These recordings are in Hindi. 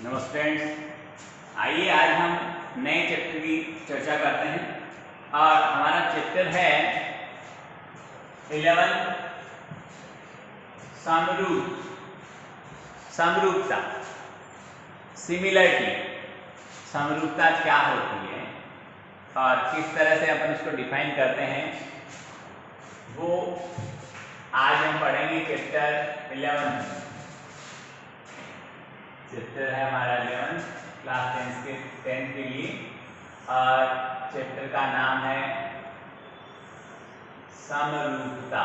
नमस्ते फ्रेंड्स, आइए आज हम नए चैप्टर की चर्चा करते हैं और हमारा चैप्टर है 11 समरूपता। सिमिलरिटी, समरूपता क्या होती है और किस तरह से अपन इसको डिफाइन करते हैं वो आज हम पढ़ेंगे। चैप्टर 11 चैप्टर है हमारा 11 क्लास 10 के लिए और चैप्टर का नाम है समरूपता।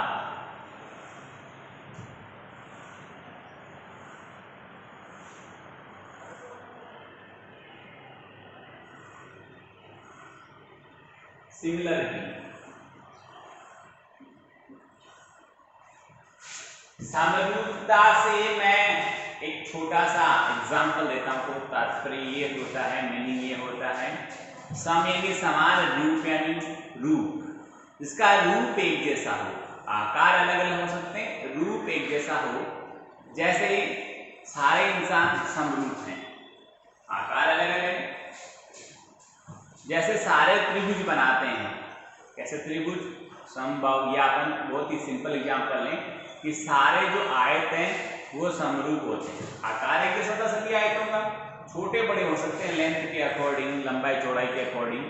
सिमिलरिटी, समरूपता से मैं एक छोटा सा एग्जाम्पल देता हूँ। तात्पर्य ये होता है, मीनिंग ये होता है, सम यानी समान, रूप यानी रूप, जिसका रूप एक जैसा हो, आकार अलग अलग हो सकते हैं, रूप एक जैसा हो। जैसे सारे इंसान समरूप हैं, आकार अलग अलग है। जैसे सारे त्रिभुज बनाते हैं, कैसे त्रिभुज, समबाहु, या अपन बहुत ही सिंपल एग्जाम्पल लें कि सारे जो आयत हैं वो समरूप होते हैं। आकार एक जैसा होता सभी आयतों का, छोटे बड़े हो सकते हैं लेंथ के अकॉर्डिंग, लंबाई चौड़ाई के अकॉर्डिंग।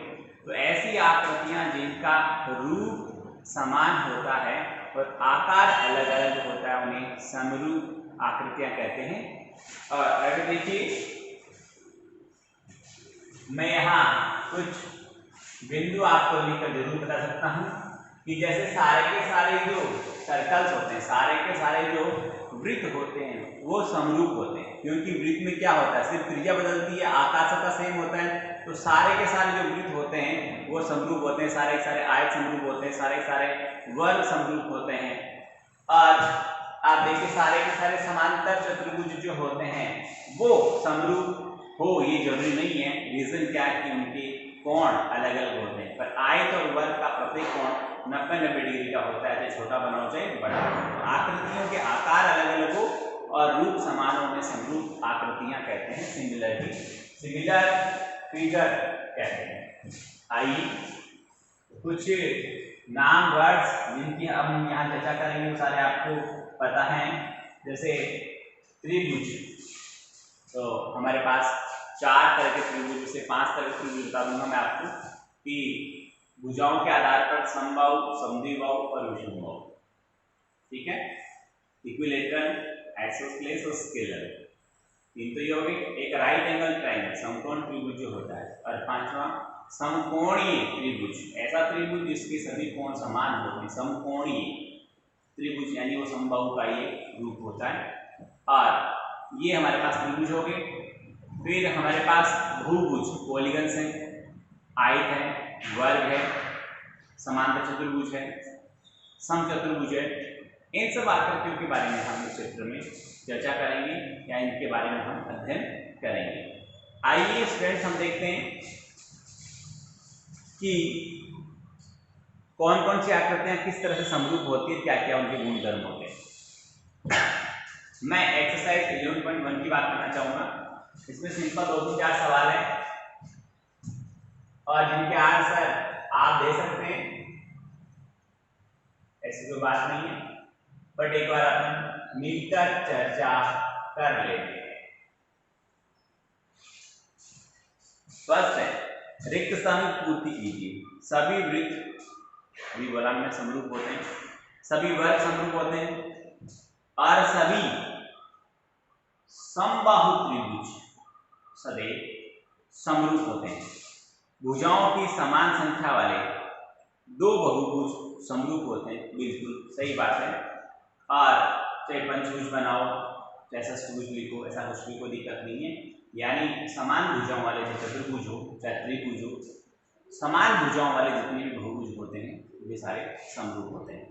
तो ऐसी आकृतियां जिनका रूप समान होता है और आकार अलग अलग होता है, उन्हें समरूप आकृतियां कहते हैं। और अगर देखिए, मैं यहाँ कुछ बिंदु आपको लिखकर जरूर बता सकता हूँ कि जैसे सारे के सारे जो सर्कल्स होते हैं, सारे के सारे जो वृत्त होते हैं वो समरूप होते हैं, क्योंकि वृत्त में क्या होता है, सिर्फ त्रिज्या बदलती है, आकार सबका सेम होता है। तो सारे के सारे जो वृत्त होते हैं वो समरूप होते हैं, सारे के सारे आयत समरूप होते हैं, सारे के सारे वर्ग समरूप होते हैं। और आप देखिए, सारे के सारे समांतर चतुर्भुज जो होते हैं वो समरूप हो ये जरूरी नहीं है। रीजन क्या है कि उनके कोण अलग अलग होते हैं, पर आयत और वर्ग का प्रत्येक कोण 90-90 डिग्री का होता है, चाहे छोटा बनाओ चाहे बड़ा। आकृतियों के आकार अलग अलग हो और रूप समान हो, में समरूप आकृतियां कहते हैं सिमिलरिटी, सिमिलर फिगर कहते हैं। आइए कुछ नाम वर्ड्स जिनकी अब हम यहाँ चर्चा करेंगे वो सारे आपको पता हैं। जैसे त्रिभुज, तो हमारे पास 4 तरह के त्रिभुज से 5 तरह के त्रिभुज बता दूंगा मैं आपको कि भुजाओं के आधार पर समबाहु, समद्विबाहु और विषमबाहु। ठीक है, इक्विलेटरल, आइसोस्सेलेस और स्केलर, तीन तो ये हो गए। एक राइट एंगल ट्रायंगल, समकोण त्रिभुज जो होता है। और 5वां समकोणीय त्रिभुज, ऐसा त्रिभुज जिसके सभी कोण समान होते हैं, समकोणीय त्रिभुज, यानी वो समबाहु का ये रूप होता है। और ये हमारे पास त्रिभुज हो गए। फिर हमारे पास बहुभुज, पॉलीगन्स हैं, आयत है, वर्ग है, समांतर चतुर्भुज है, समचतुर्भुज है। इन सब आकृतियों के बारे में हम इस चित्र में चर्चा करेंगे या इनके बारे में हम अध्ययन करेंगे। आइए स्टूडेंट्स, हम देखते हैं कि कौन कौन सी आकृतियां किस तरह से समरूप होती है, क्या क्या उनके गुणधर्म होते हैं। मैं एक्सरसाइज 11.1 की बात करना चाहूंगा। इसमें सिंपल 2-4 सवाल है और जिनके आंसर आप दे सकते हैं, ऐसी कोई बात नहीं है, बट एक बार अपन मिलकर चर्चा कर लेते हैं। फर्स्ट है, रिक्त स्थान की पूर्ति कीजिए। सभी वृत्त, अभी बोला हमने, समरूप होते हैं, सभी वर्ग समरूप होते हैं और सभी समबाहु त्रिभुज सदैव समरूप होते हैं। भुजाओं की समान संख्या वाले 2 बहुभुज समरूप होते हैं, बिल्कुल सही बात है। और चाहे पंचभुज बनाओ, चाहे षष्ठभुज लिखो, ऐसा कुछ भी कोई दिक्कत नहीं है। यानी समान भुजाओं वाले जो चतुर्भुज हो चाहे त्रिभुज हो, समान भुजाओं वाले जितने भी बहुभुज होते हैं वे सारे समरूप होते हैं।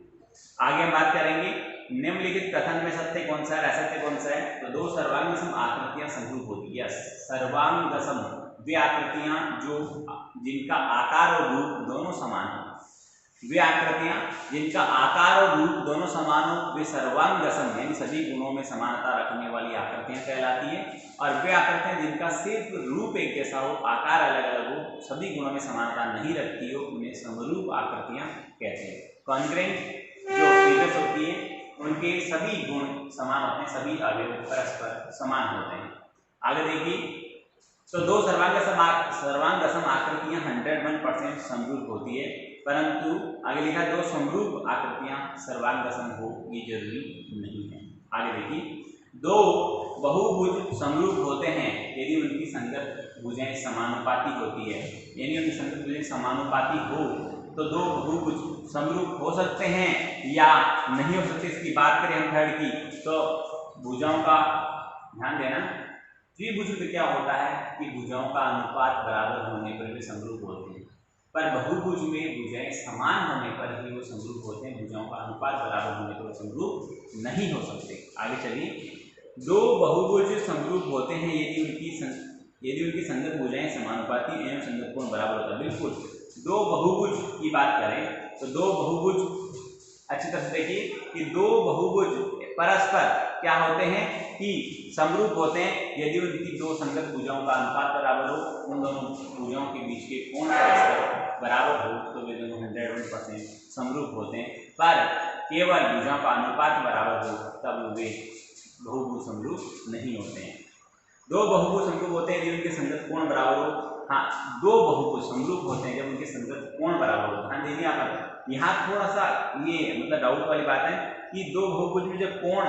आगे हम बात करेंगे निम्नलिखित कथन में सत्य कौन सा है, असत्य कौन सा है। तो 2 सर्वांग सम आकृतियां समरूप होती है। सर्वांग सम वे आकृतियां जो जिनका आकार और रूप दोनों समान हो। वे आकृतियां जिनका आकार और रूप दोनों समान हो, वे सर्वांगसम यानी सभी गुणों में समानता रखने वाली आकृतियां कहलाती है। और वे आकृतियां जिनका सिर्फ रूप एक जैसा हो, आकार अलग अलग हो, सभी गुणों में समानता नहीं रखती हो, उन्हें समरूप आकृतियां कहते हैं। कॉन्ग्रुएंट जो फिगर्स होती है उनके सभी गुण समान होते हैं, सभी अवयव परस्पर समान होते हैं। आगे देखिए, तो दो सर्वांगसम आकृतियां 101% समरूप होती है, परंतु आगे लिखा दो समरूप आकृतियां सर्वांगसम हो ये जरूरी नहीं है। आगे देखिए, दो बहुभुज समरूप होते हैं यदि उनकी संगत भुजाएं समानुपाती होती है, यानी उनकी संगत भुजाएं समानुपाती हो तो दो बहुभुज समरूप हो सकते हैं या नहीं हो सकते। इसकी बात करें हम थर्ड की, तो भुजाओं का ध्यान देना, त्रिभुज में क्या होता है कि भुजाओं का अनुपात बराबर होने पर वे समरूप होते हैं, पर बहुभुज में भुजाएं समान होने पर ही वो समरूप होते हैं, भुजाओं का अनुपात बराबर होने पर वो समरूप नहीं हो सकते। आगे चलिए, दो बहुभुज समरूप होते हैं यदि उनकी संगत भुजाएं समानुपाती एवं संगत कोण बराबर होता है। बिल्कुल, दो बहुभुज की बात करें तो दो बहुभुज अच्छी तरह से देखिए कि दो बहुभुज परस्पर क्या होते हैं कि समरूप होते हैं यदि उनकी दो संगत भुजाओं का अनुपात बराबर हो, उन दोनों भुजाओं के बीच के कोण परस्पर बराबर हो तो वे दोनों 101% समरूप होते हैं। पर केवल भुजाओं का अनुपात बराबर हो तब वे बहुभुज समरूप नहीं होते हैं। दो बहुभुज समरूप होते हैं यदि उनके संगत कोण बराबर हो। हाँ, दो बहुभुज समरूप होते हैं जब उनके संगत कोण बराबर हो। ध्यान दीजिए आप, यहाँ थोड़ा सा ये मतलब डाउट वाली बात है कि दो बहुभुज में जब कोण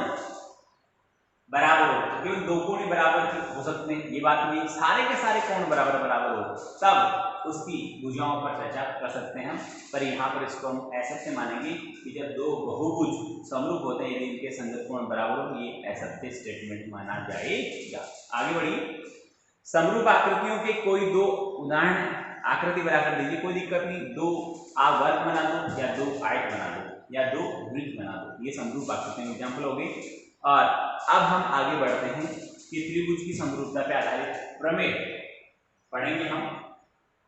बराबर हो तो केवल दो कोण ही बराबर हो सकते हैं, ये बात नहीं, सारे के सारे कोण बराबर हो तब उसकी भुजाओं पर चर्चा कर सकते हैं। पर यहाँ पर इसको हम ऐसा से मानेंगे कि जब दो बहुभुज समरूप होते हैं यदि इनके संगत कोण बराबर हो, ये असत्य स्टेटमेंट माना जाएगा। आगे बढ़िए, समरूप आकृतियों के कोई दो उदाहरण आकृति बनाकर दीजिए, कोई दिक्कत नहीं, दो आप वर्ग बना दो या दो आयत बना दो या दो वृत्त बना दो, ये समरूप आकृतियों एग्जाम्पल हो गई। और अब हम आगे बढ़ते हैं कि त्रिभुज की समरूपता पर आधारित प्रमेय पढ़ेंगे हम,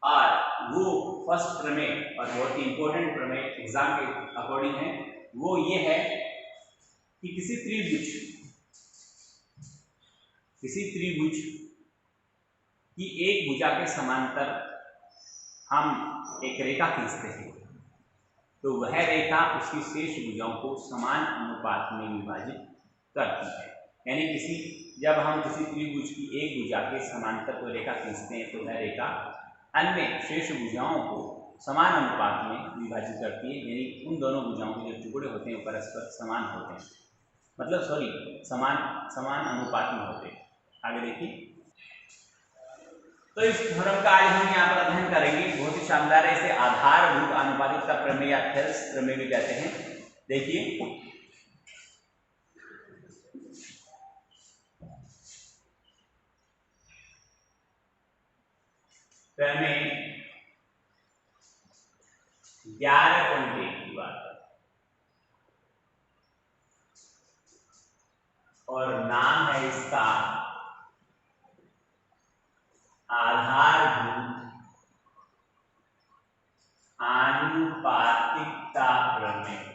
और वो फर्स्ट प्रमेय और बहुत ही इंपॉर्टेंट प्रमेय एग्जाम के अकॉर्डिंग है, वो ये है कि किसी त्रिभुज की एक भुजा के समांतर हम एक रेखा खींचते हैं तो वह रेखा उसकी शेष भुजाओं को समान अनुपात में विभाजित करती है। यानी जब हम किसी त्रिभुज की एक भुजा के समांतर को रेखा खींचते हैं तो वह रेखा अन्य शेष भुजाओं को समान अनुपात में विभाजित करती है, यानी उन दोनों भुजाओं के जो टुकड़े होते हैं परस्पर समान होते हैं, मतलब समान अनुपात में होते हैं। आगे देखिए, तो इस थ्योरम का आज हम यहाँ पर अध्ययन करेंगे, बहुत ही शानदार है, इसे आधारभूत आनुपातिकता प्रमेय या थेल्स प्रमेय भी कहते हैं। देखिए, प्रमेय 11.1 की बात और नाम है इसका आधारभूत आनुपातिकता प्रमेय।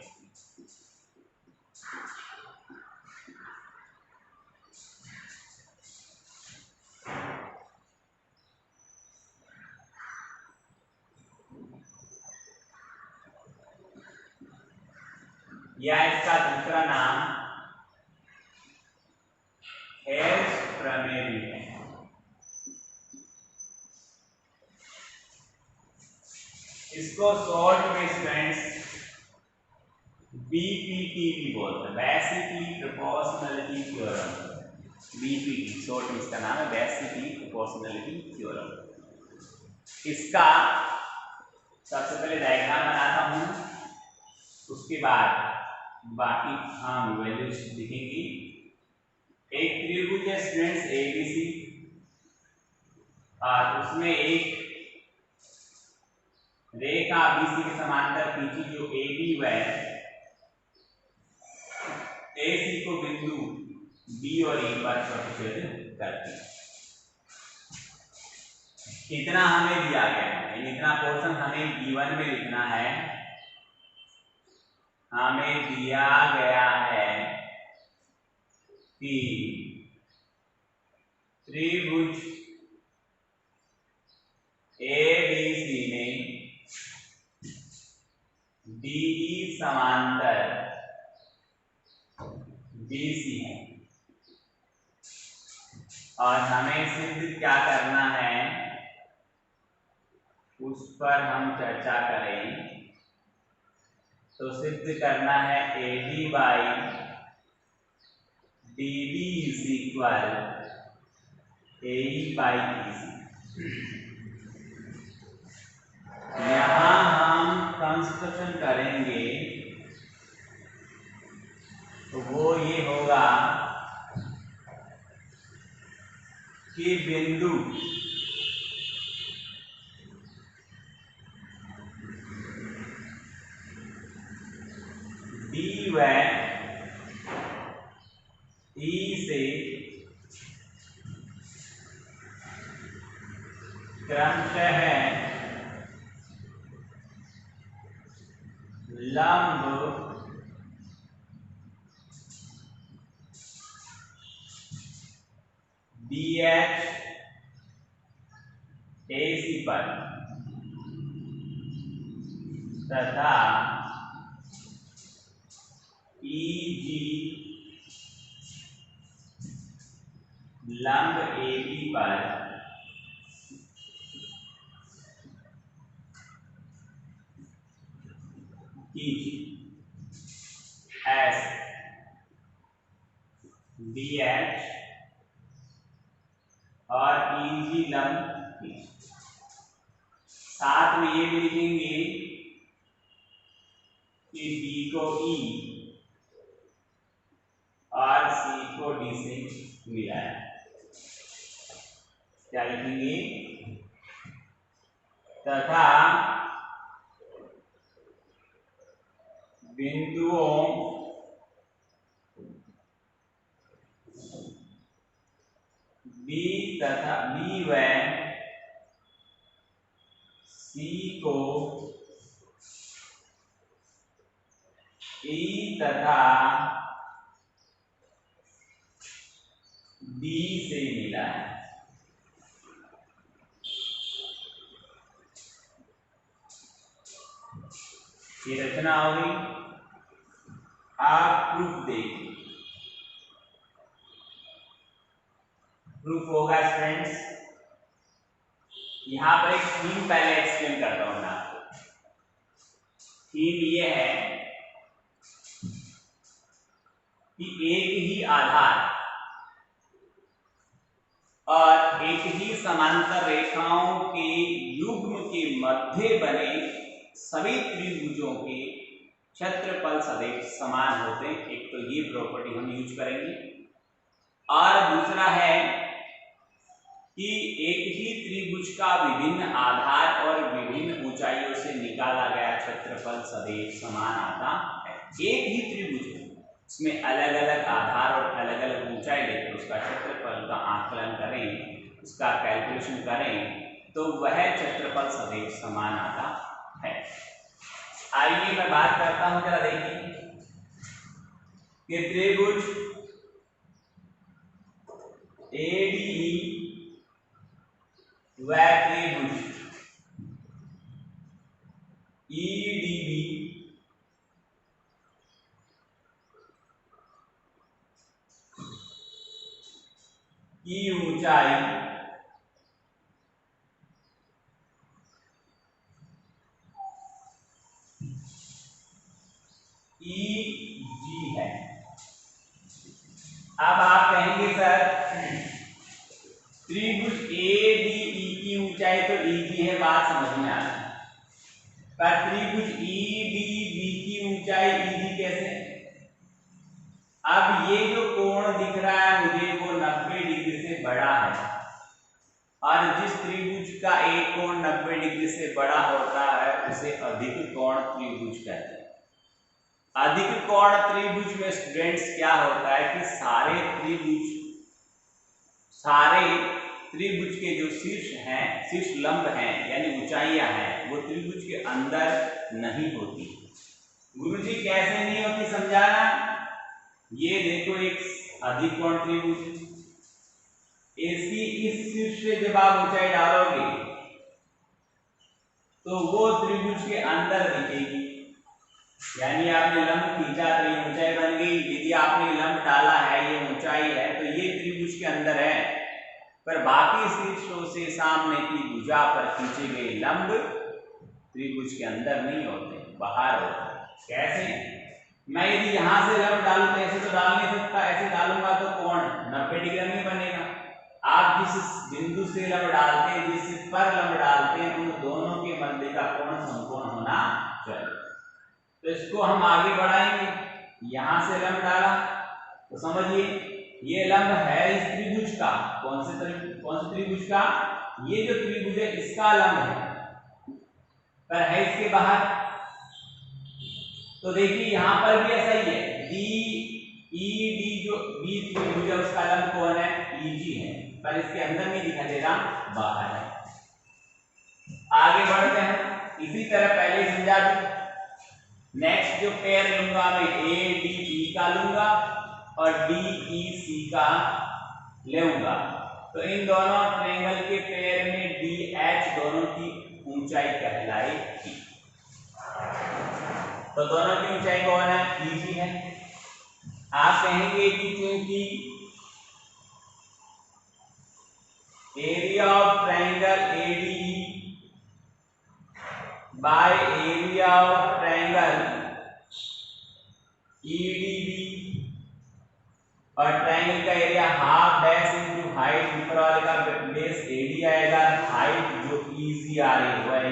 या इसका दूसरा नाम थेल्स प्रमेय भी है। इसको शॉर्ट में स्टूडेंट्स बीपीटी भी बोलते हैं, basically proportionality theorem. BPT short में इसका नाम है बेसिकली प्रोपोर्शनलिटी थ्योरम। इसका सबसे पहले डायग्राम बनाता हूं, उसके बाद बाकी हम वैल्यूज लिखेंगे। एक त्रिभुज है स्टूडेंट्स एबीसी और उसमें एक रेखा बीसी के समांतर खींची जो एबी व एसी को बिंदु बी और ए पर प्रतिच्छेद करती है। इतना हमें दिया गया है, इतना पोर्शन हमें गिवन में लिखना है हमें दिया गया है कि त्रिभुज ABC में DE समांतर BC है और हमें सिद्ध क्या करना है उस पर हम चर्चा करें। तो सिद्ध करना है AD by DB is equal AE by BC। यहां हम कंस्ट्रक्शन करेंगे तो वो ये होगा कि बिंदु D व E से क्रमशः लंब BH AC पर तथा EG लंब AB पर S BH और EG लंब साथ में ये भी लिखेंगे कि D को E और C को D से मिलाया। क्या लिखेंगे तथा बिंदुओं B तथा B व C को E तथा D से मिला है। ये रचना होगी। आप प्रूफ देखिए। प्रूफ होगा स्टूडेंट्स। यहां पर एक थीम पहले एक्सप्लेन करता हूं मैं आपको। थीम ये है कि एक ही आधार और एक ही समांतर रेखाओं के युग्म के मध्य बने सभी त्रिभुजों के क्षेत्रफल सदैव समान होते हैं। एक तो ये प्रॉपर्टी हम यूज करेंगे और दूसरा है कि एक ही त्रिभुज का विभिन्न आधार और विभिन्न ऊंचाइयों से निकाला गया क्षेत्रफल सदैव समान आता है। एक ही त्रिभुज है, उसमें अलग अलग आधार और अलग अलग ऊंचाई लेकर उसका क्षेत्रफल का आकलन करें, उसका कैलकुलेशन करें तो वह क्षेत्रफल सदैव समान आता है। आइए मैं बात करता हूं, जरा देखिए कि त्रिभुज ADE व त्रिभुज EDB की ऊंचाई EG है। अब आप कहेंगे सर त्रिभुज ADE की ऊंचाई तो EG है, बात समझ में आ रही है, पर त्रिभुज EDB की ऊंचाई EG कैसे? अब ये जो कोण दिख रहा है मुझे वो 90 डिग्री से बड़ा है और जिस त्रिभुज का एक कोण 90 डिग्री से बड़ा होता है उसे अधिक कोण त्रिभुज कहते हैं। अधिक कोण त्रिभुज में स्टूडेंट्स क्या होता है कि सारे त्रिभुज के जो शीर्ष हैं, शीर्ष लंब हैं यानी ऊंचाइयां हैं, वो त्रिभुज के अंदर नहीं होती, गुरुजी कैसे नहीं होती समझाना। ये देखो एक अधिकोण त्रिभुज, इसकी इस शीर्ष से जब आप ऊंचाई डालोगे तो वो त्रिभुज के अंदर दिखेगी, यानी आपने लंब खींचा तो ये ऊंचाई बन गई। यदि आपने लंब डाला है, ये ऊंचाई है, तो ये त्रिभुज के अंदर है। पर बाकी शीर्षों से सामने की भुजा पर खींचे गए लंब त्रिभुज के अंदर नहीं होते, बाहर होते। कैसे? मैं यदि यहां से लंब डालूं तो ऐसे तो डाल नहीं सकता, ऐसे डालूंगा तो कोण 90 डिग्री में बनेगा। आप जिस बिंदु से लंब डालते हैं, जिस पर लंब डालते हैं, उन दोनों के मध्य का कोण समकोण होना चाहिए। तो इसको हम आगे बढ़ाएंगे। यहां से लंब डाला तो समझिए ये लंब है इस त्रिभुज का। कौन से त्रिभुज का? ये जो त्रिभुज है इसका लंब है, पर है इसके बाहर। तो देखिए यहां पर भी ऐसा ही है, डी ई डी जो बी त्रिभुज है उसका लंब कौन है? ईजी है, पर इसके अंदर नहीं दिखाई दे रहा, बाहर है। आगे बढ़ते हैं। इसी तरह पहले समझा दूं। नेक्स्ट जो पेयर लूंगा मैं ए डी बी का लूंगा और डी ई सी का लूंगा। तो इन दोनों ट्रायंगल के पेयर में डी एच दोनों की ऊंचाई कहलाएगी। तो दोनों की ऊंचाई कौन है? ईजी है। आप कहेंगे कि क्योंकि area of triangle ADE by area of triangle EDB और ट्रायंगल का area half dash into height, ऊपर वाले का बेस एडी आएगा, हाइट जो ईजी आ रही है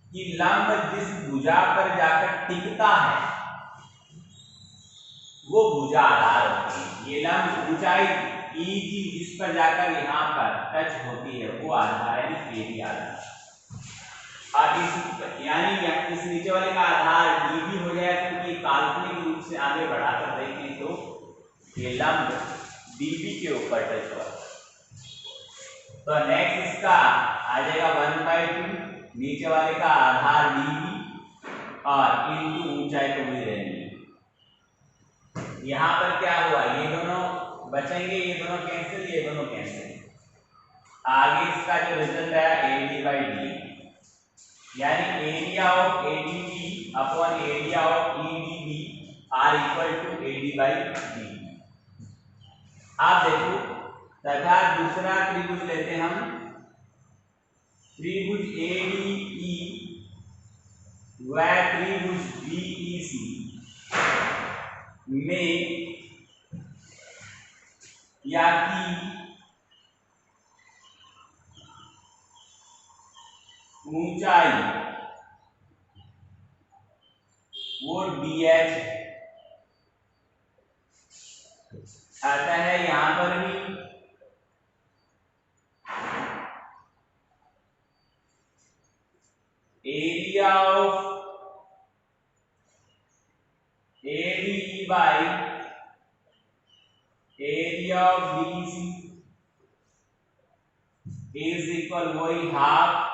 कि लंब जिस भुजा पर जाकर टिकता है वो भुजा आधार होती है। ये लंब ऊंचाई ईजी जिस पर जाकर यहाँ पर टच होती है वो आधार है, एडी आधार। और यानी इस नीचे वाले का आधार डीबी हो जाएगा, क्योंकि काल्पनिक रूप से आगे बढ़ाकर देखें तो ये लंब डीबी के ऊपर टच हुआ। तो नेक्स्ट इसका आ जाएगा 1/2, नीचे वाले का आधार डीबी और इनकी ऊंचाई को भी रहेगी। यहाँ पर क्या हुआ? ये दोनों बचेंगे, ये दोनों कैंसिल, ये दोनों कैंसिल। आगे इसका जो रिजल्ट है एडी बाई डी, यानी area of ADB upon area of EDB are equal to AD by D. आप देखो, तथा दूसरा त्रिभुज लेते हम, त्रिभुज एडीई व त्रिभुज बीईसी में या की ऊंचाई वो डीएच आता है। यहां पर भी area of AD by area of BC is equal वही हाफ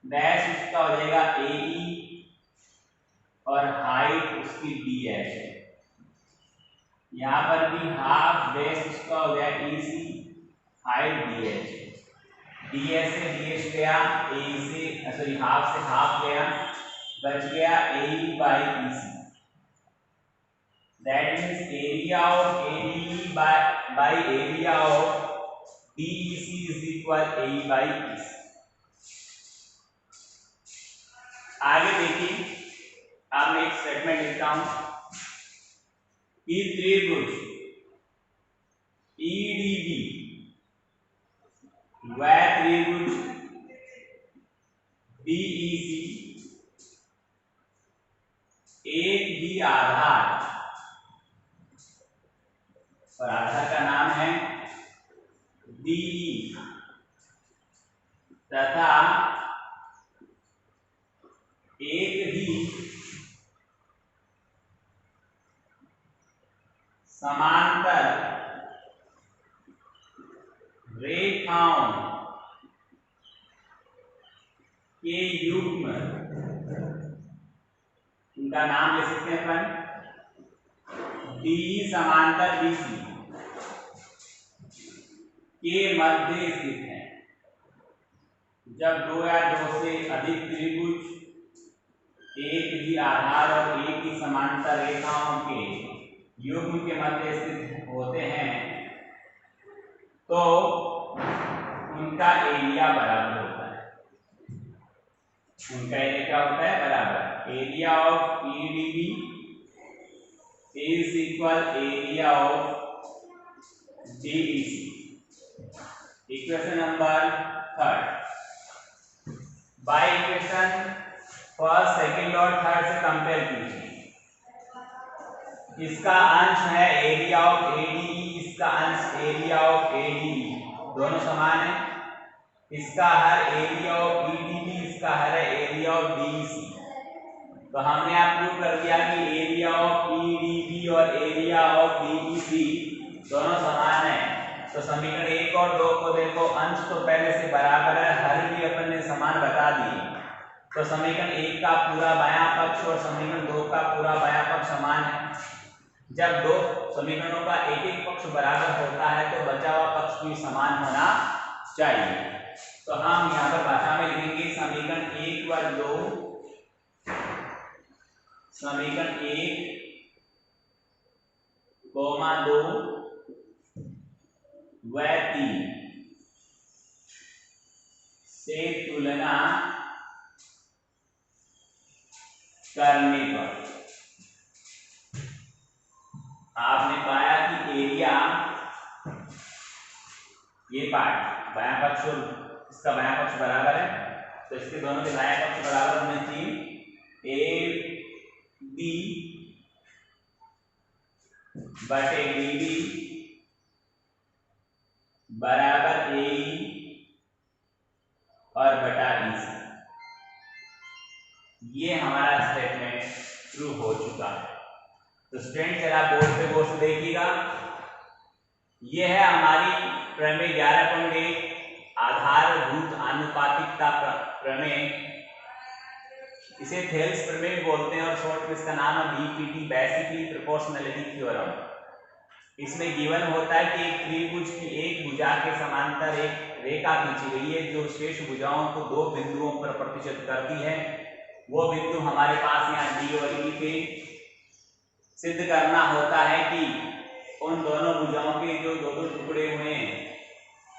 डैश उसका हो जाएगा एई और हाइट उसकी डीएच है। यहां पर भी हाफ डैश उसका हो गया ईसी, हाइट डीएच। डीएच से डीएच गया, ए से सॉरी हाफ से हाफ गया, बच गया A by EC. That means area of AD by area of DEC is equal to by by. EC देखिए, अब मैं एक स्टेटमेंट लिखता हूं कि त्रिभुज ईडीबी व त्रिभुज बीईसी एक ही आधार, और आधार का नाम है डीई, तथा एक ही समांतर रेखाओं के युग्म उनका नाम ले सकते हैं अपन, DE समांतर BC के मध्य स्थित है। जब दो या दो से अधिक त्रिभुज एक ही आधार और एक ही समांतर रेखाओं के युग्म के मध्य स्थित होते हैं तो उनका एरिया बराबर होता है। उनका एरिया क्या होता है? बराबर। Area of EDB is equal area of DEC। Equation number 3 by equation first, second और थर्ड से कंपेयर कीजिए। इसका अंश है एरिया ऑफ ADE, इसका अंश एरिया ऑफ ADE, दोनों समान है। इसका हर एरिया ऑफ EDB, इसका हर एरिया ऑफ DEC। तो हमने आप प्रूव कर दिया कि एरिया ऑफ EDB और एरिया ऑफ DEC दोनों समान है। तो समीकरण 1 और 2 को देखो, अंश तो पहले से बराबर है, हर भी अपन ने समान बता दिए। तो समीकरण 1 का पूरा बायां पक्ष और समीकरण 2 का पूरा बायां पक्ष समान है। जब दो समीकरणों का एक एक पक्ष बराबर होता है तो बचा हुआ पक्ष भी समान होना चाहिए। तो हम यहाँ पर भाषा में लिखेंगे समीकरण 1 व 2, समीकरण 1, 2 व 3 से तुलना करने पर आपने पाया कि एरिया, ये पार्ट बायां पक्ष और इसका बायां पक्ष बराबर है, तो इसके दोनों के बायां पक्ष बराबर होने चाहिए। AB बटे DB बराबर AE और बटा EC। ये हमारा स्टेटमेंट ट्रू हो चुका है। तो स्टूडेंट जरा बोर्ड पे गौर से देखिएगा, ये है हमारी प्रमेय 11.1 आधारभूत आनुपातिकता प्रमेय। इसे थेल्स प्रमेय बोलते हैं और शॉर्ट में इसका नाम है BPT, बेसिकली प्रोपोर्शनलिटी थ्योरम। इसमें गिवन होता है कि एक त्रिभुज की एक भुजा के समांतर एक रेखा खींची गई है जो शेष भुजाओं को दो बिंदुओं पर प्रतिच्छेद करती है। वो बिंदु हमारे पास यहाँ D और E पे सिद्ध करना होता है कि उन दोनों भुजाओं के जो दो दो टुकड़े हुए हैं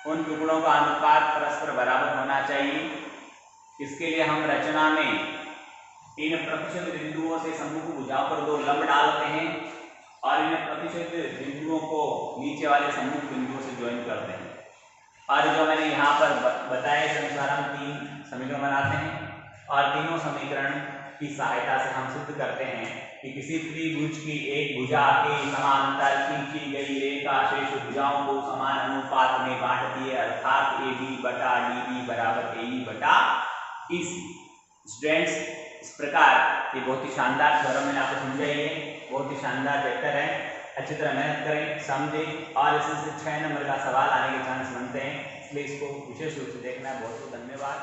उन टुकड़ों का अनुपात परस्पर बराबर होना चाहिए। इसके लिए हम रचना में इन प्रतिच्छेद बिंदुओं से सम्मुख भुजाओं पर दो लंब डालते हैं और इन प्रतिच्छेद बिंदुओं को नीचे वाले सम्मुख बिंदुओं से ज्वाइन करते हैं। और जो मैंने यहाँ पर बताया इस अनुसार हम 3 समीकरण बनाते हैं और तीनों समीकरण की सहायता से हम सिद्ध करते हैं कि किसी त्रिभुज की एक भुजा के समांतर खींची गई रेखा शेष भुजाओं को समान अनुपात में बांटती है, अर्थात AB बटा DB बराबर AE बटा EC। स्टूडेंट्स, इस प्रकार ये बहुत ही शानदार थ्योरम मैंने आपको समझाई है, बहुत ही शानदार चैप्टर है। अच्छी तरह मेहनत करें, समझें और इसमें से 6 नंबर का सवाल आने के चांस बनते हैं, इसलिए इसको विशेष रूप से देखना है। बहुत बहुत धन्यवाद।